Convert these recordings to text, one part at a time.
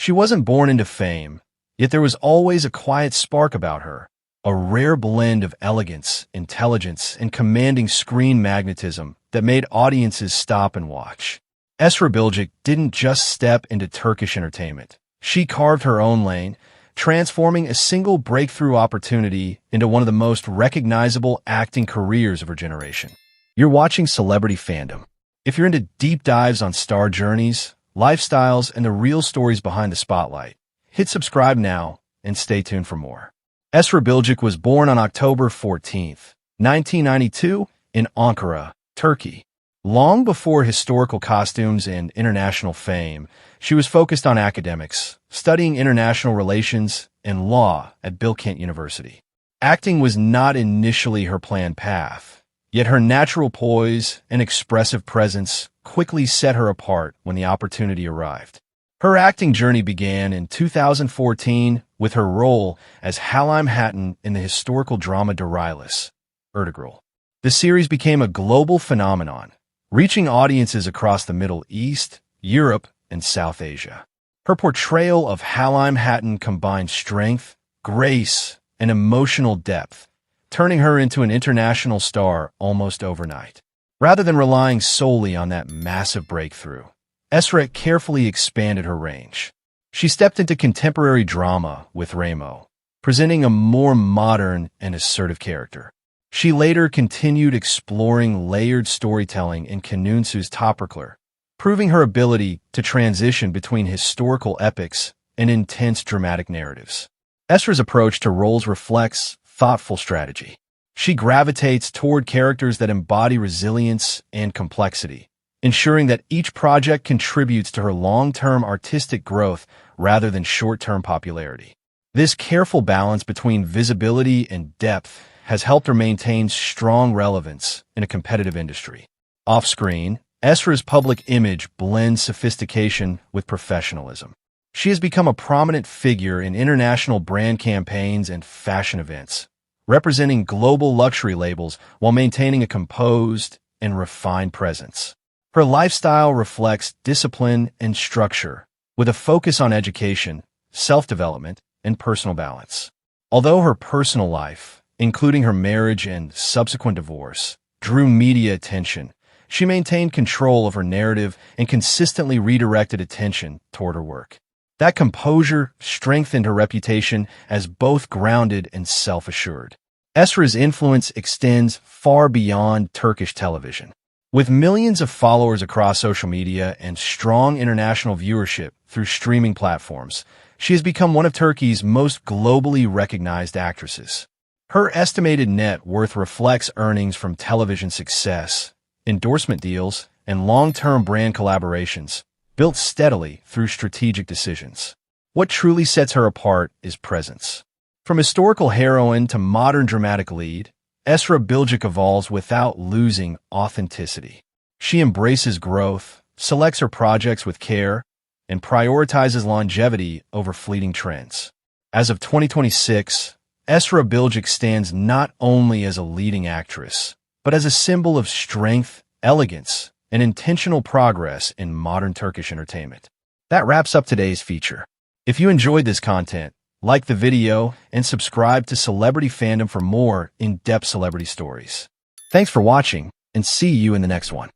She wasn't born into fame, yet there was always a quiet spark about her, a rare blend of elegance, intelligence, and commanding screen magnetism that made audiences stop and watch. Esra Bilgiç didn't just step into Turkish entertainment. She carved her own lane, transforming a single breakthrough opportunity into one of the most recognizable acting careers of her generation. You're watching Celebrity Fandom. If you're into deep dives on star journeys, lifestyles, and the real stories behind the spotlight, hit subscribe now and stay tuned for more. Esra Bilgiç was born on October 14, 1992, in Ankara, Turkey. Long before historical costumes and international fame, she was focused on academics, studying international relations and law at Bilkent University. Acting was not initially her planned path, yet her natural poise and expressive presence quickly set her apart when the opportunity arrived. Her acting journey began in 2014 with her role as Halim Hatton in the historical drama Diriliş Ertuğrul. The series became a global phenomenon, reaching audiences across the Middle East, Europe, and South Asia. Her portrayal of Halim Hatton combined strength, grace, and emotional depth, turning her into an international star almost overnight. Rather than relying solely on that massive breakthrough, Esra carefully expanded her range. She stepped into contemporary drama with Ramo, presenting a more modern and assertive character. She later continued exploring layered storytelling in Kanunsu's Topraklar, proving her ability to transition between historical epics and intense dramatic narratives. Esra's approach to roles reflects thoughtful strategy. She gravitates toward characters that embody resilience and complexity, ensuring that each project contributes to her long-term artistic growth rather than short-term popularity. This careful balance between visibility and depth has helped her maintain strong relevance in a competitive industry. Off-screen, Esra's public image blends sophistication with professionalism. She has become a prominent figure in international brand campaigns and fashion events, representing global luxury labels while maintaining a composed and refined presence. Her lifestyle reflects discipline and structure, with a focus on education, self-development, and personal balance. Although her personal life, including her marriage and subsequent divorce, drew media attention, she maintained control of her narrative and consistently redirected attention toward her work. That composure strengthened her reputation as both grounded and self-assured. Esra's influence extends far beyond Turkish television. With millions of followers across social media and strong international viewership through streaming platforms, she has become one of Turkey's most globally recognized actresses. Her estimated net worth reflects earnings from television success, endorsement deals, and long-term brand collaborations, built steadily through strategic decisions. What truly sets her apart is presence. From historical heroine to modern dramatic lead, Esra Bilgiç evolves without losing authenticity. She embraces growth, selects her projects with care, and prioritizes longevity over fleeting trends. As of 2026, Esra Bilgiç stands not only as a leading actress, but as a symbol of strength, elegance, and intentional progress in modern Turkish entertainment. That wraps up today's feature. If you enjoyed this content, like the video and subscribe to Celebrity Fandom for more in-depth celebrity stories. Thanks for watching, and see you in the next one.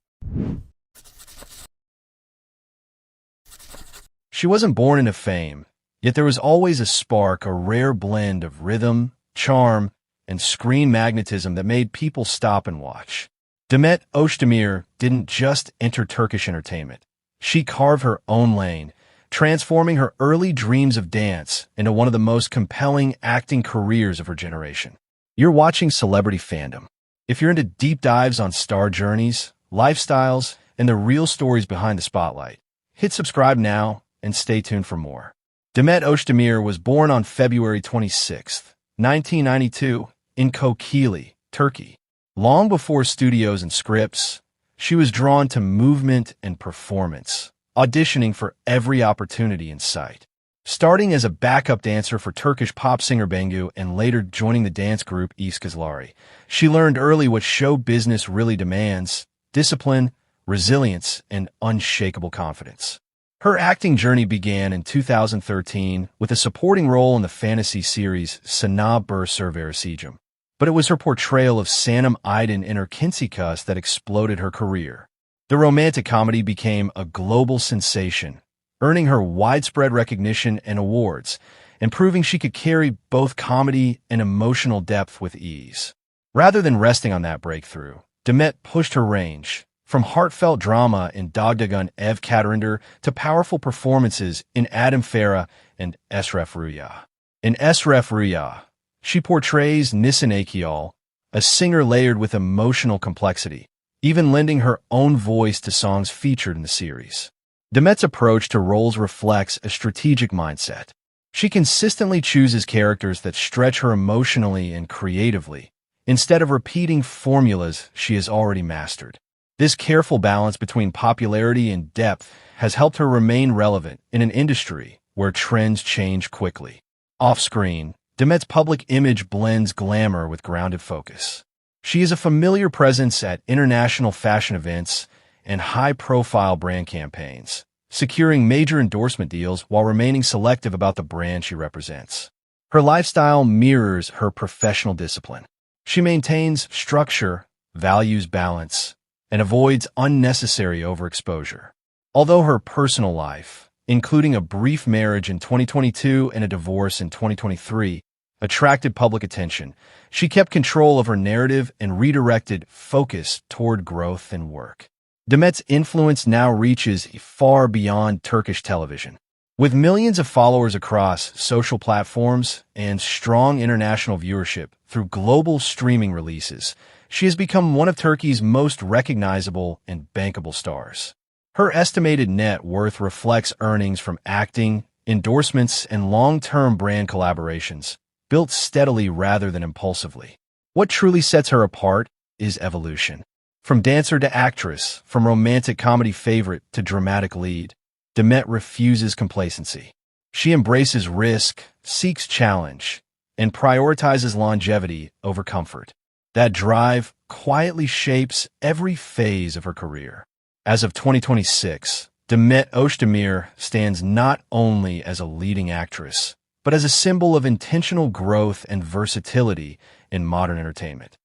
She wasn't born into fame, yet there was always a spark, a rare blend of rhythm, charm, and screen magnetism that made people stop and watch. Demet Özdemir didn't just enter Turkish entertainment. She carved her own lane, transforming her early dreams of dance into one of the most compelling acting careers of her generation. You're watching Celebrity Fandom. If you're into deep dives on star journeys, lifestyles, and the real stories behind the spotlight, hit subscribe now and stay tuned for more. Demet Özdemir was born on February 26, 1992, in Kokili, Turkey. Long before studios and scripts, she was drawn to movement and performance, auditioning for every opportunity in sight. Starting as a backup dancer for Turkish pop singer Bengu and later joining the dance group Iskazlari, she learned early what show business really demands: discipline, resilience, and unshakable confidence. Her acting journey began in 2013 with a supporting role in the fantasy series Sana Berserversicum. But it was her portrayal of Sanam Aydin in Erkenci Kuş that exploded her career. The romantic comedy became a global sensation, earning her widespread recognition and awards, and proving she could carry both comedy and emotional depth with ease. Rather than resting on that breakthrough, Demet pushed her range, from heartfelt drama in Dogdagun Ev Katerinder to powerful performances in Adam Farah and Esref Rüya. In Esref Rüya, she portrays Nisan Akyol, a singer layered with emotional complexity, even lending her own voice to songs featured in the series. Demet's approach to roles reflects a strategic mindset. She consistently chooses characters that stretch her emotionally and creatively, instead of repeating formulas she has already mastered. This careful balance between popularity and depth has helped her remain relevant in an industry where trends change quickly. Off-screen, Demet's public image blends glamour with grounded focus. She is a familiar presence at international fashion events and high-profile brand campaigns, securing major endorsement deals while remaining selective about the brand she represents. Her lifestyle mirrors her professional discipline. She maintains structure, values balance, and avoids unnecessary overexposure. Although her personal life, including a brief marriage in 2022 and a divorce in 2023, attracted public attention, she kept control of her narrative and redirected focus toward growth and work. Demet's influence now reaches far beyond Turkish television. With millions of followers across social platforms and strong international viewership through global streaming releases, she has become one of Turkey's most recognizable and bankable stars. Her estimated net worth reflects earnings from acting, endorsements, and long-term brand collaborations, built steadily rather than impulsively. What truly sets her apart is evolution. From dancer to actress, from romantic comedy favorite to dramatic lead, Demet refuses complacency. She embraces risk, seeks challenge, and prioritizes longevity over comfort. That drive quietly shapes every phase of her career. As of 2026, Demet Özdemir stands not only as a leading actress, but as a symbol of intentional growth and versatility in modern entertainment.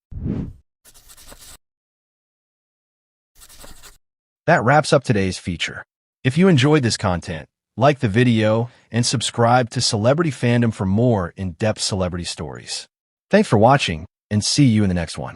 That wraps up today's feature. If you enjoyed this content, like the video and subscribe to Celebrity Fandom for more in-depth celebrity stories. Thanks for watching, and see you in the next one.